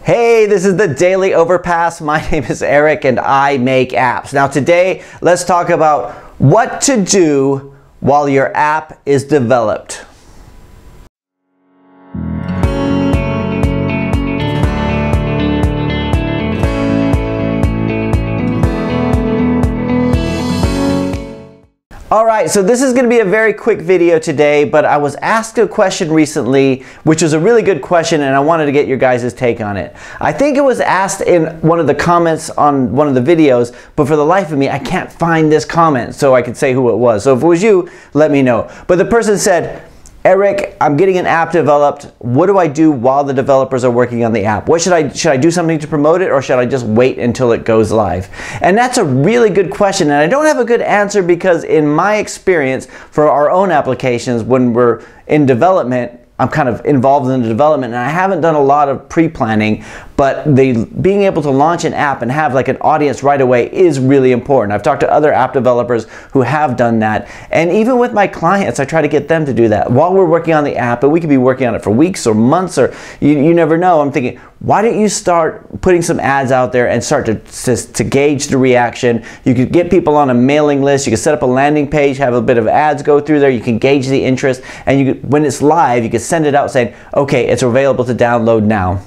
Hey, this is the Daily Overpass. My name is Eric and I make apps. Now today, let's talk about what to do while your app is developed. Alright, so this is going to be a very quick video today, but I was asked a question recently, which was a really good question, and I wanted to get your guys' take on it. I think it was asked in one of the comments on one of the videos, but for the life of me, I can't find this comment so I could say who it was. So if it was you, let me know. But the person said, Eric, I'm getting an app developed. What do I do while the developers are working on the app? Should I do something to promote it, or should I just wait until it goes live? And that's a really good question, and I don't have a good answer because in my experience for our own applications, when we're in development, I'm kind of involved in the development and I haven't done a lot of pre-planning, but being able to launch an app and have like an audience right away is really important. I've talked to other app developers who have done that, and even with my clients I try to get them to do that while we're working on the app, and we could be working on it for weeks or months, or you never know. I'm thinking, why don't you start putting some ads out there and start to gauge the reaction? You could get people on a mailing list, you could set up a landing page, have a bit of ads go through there, you can gauge the interest, and when it's live you can send it out saying, okay, it's available to download now.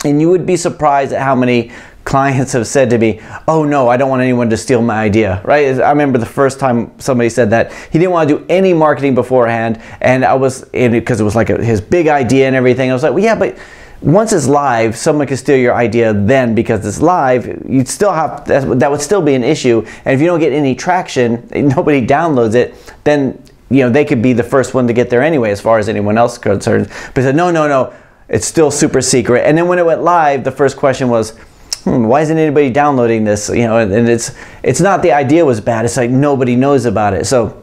And you would be surprised at how many clients have said to me, oh no, I don't want anyone to steal my idea, right? I remember the first time somebody said that. He didn't want to do any marketing beforehand, and I was in it because it was like his big idea and everything. I was like, well, yeah, but once it's live, someone can steal your idea then because it's live. You'd still have, that would still be an issue. And if you don't get any traction, nobody downloads it, then they could be the first one to get there anyway as far as anyone else is concerned. But he said, no, it's still super secret. And then when it went live, the first question was, why isn't anybody downloading this? And it's not the idea was bad, it's like nobody knows about it. So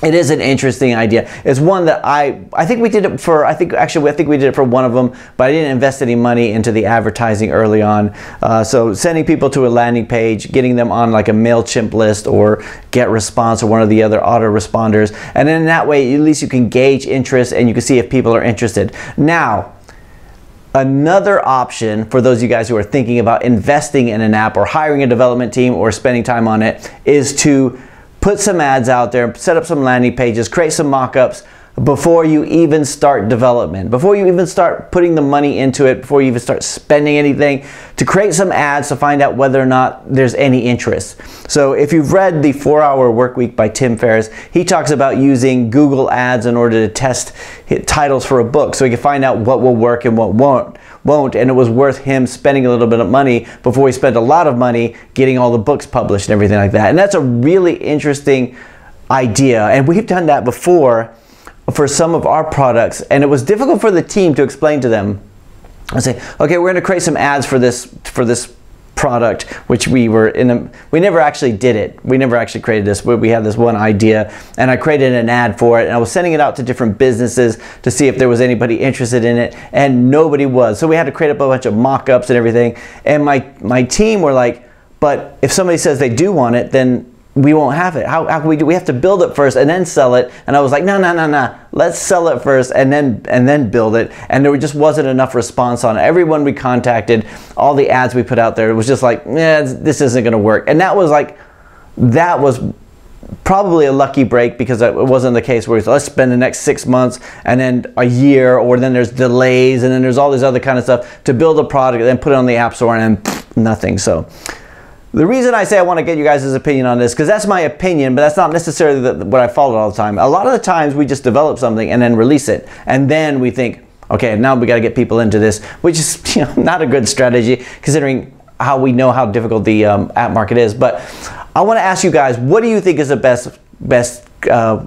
it is an interesting idea. It's one that I think we did it for, I think we did it for one of them, but I didn't invest any money into the advertising early on. So sending people to a landing page, getting them on like a MailChimp list or GetResponse or one of the other autoresponders, and then that way at least you can gauge interest and you can see if people are interested. Now, another option for those of you guys who are thinking about investing in an app or hiring a development team or spending time on it is to put some ads out there, set up some landing pages, create some mock-ups before you even start development, before you even start putting the money into it, before you even start spending anything, to create some ads to find out whether or not there's any interest. So if you've read the 4-Hour Workweek by Tim Ferriss, he talks about using Google Ads in order to test titles for a book so he can find out what will work and what won't, and it was worth him spending a little bit of money before he spent a lot of money getting all the books published and everything like that. And that's a really interesting idea, and we've done that before for some of our products, and it was difficult for the team to explain to them. I say, okay, we're going to create some ads for this product, which we never actually did it. We never actually created this. We had this one idea, and I created an ad for it, and I was sending it out to different businesses to see if there was anybody interested in it, and nobody was. So we had to create up a bunch of mock-ups and everything, and my team were like, but if somebody says they do want it, then we won't have it. How can we do? We have to build it first and then sell it. And I was like, no. Let's sell it first and then build it. And there just wasn't enough response on it. Everyone we contacted, all the ads we put out there, it was just like, yeah, this isn't going to work. And that was probably a lucky break, because it wasn't the case where let's spend the next 6 months and then a year, or then there's delays and then there's all this other kind of stuff to build a product and then put it on the App Store and then nothing. So the reason I say I want to get you guys' opinion on this, because that's my opinion, but that's not necessarily what I follow all the time. A lot of the times we just develop something and then release it, and then we think, okay, now we got to get people into this, which is not a good strategy considering how we know how difficult the app market is. But I want to ask you guys, what do you think is the best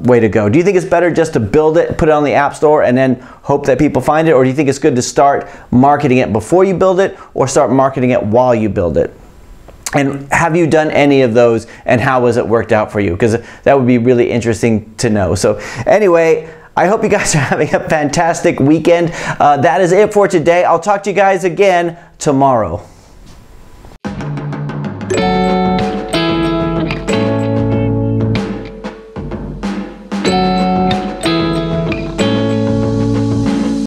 way to go? Do you think it's better just to build it, put it on the App Store, and then hope that people find it, or do you think it's good to start marketing it before you build it, or start marketing it while you build it? And have you done any of those, and how has it worked out for you? Because that would be really interesting to know. So anyway, I hope you guys are having a fantastic weekend. That is it for today. I'll talk to you guys again tomorrow.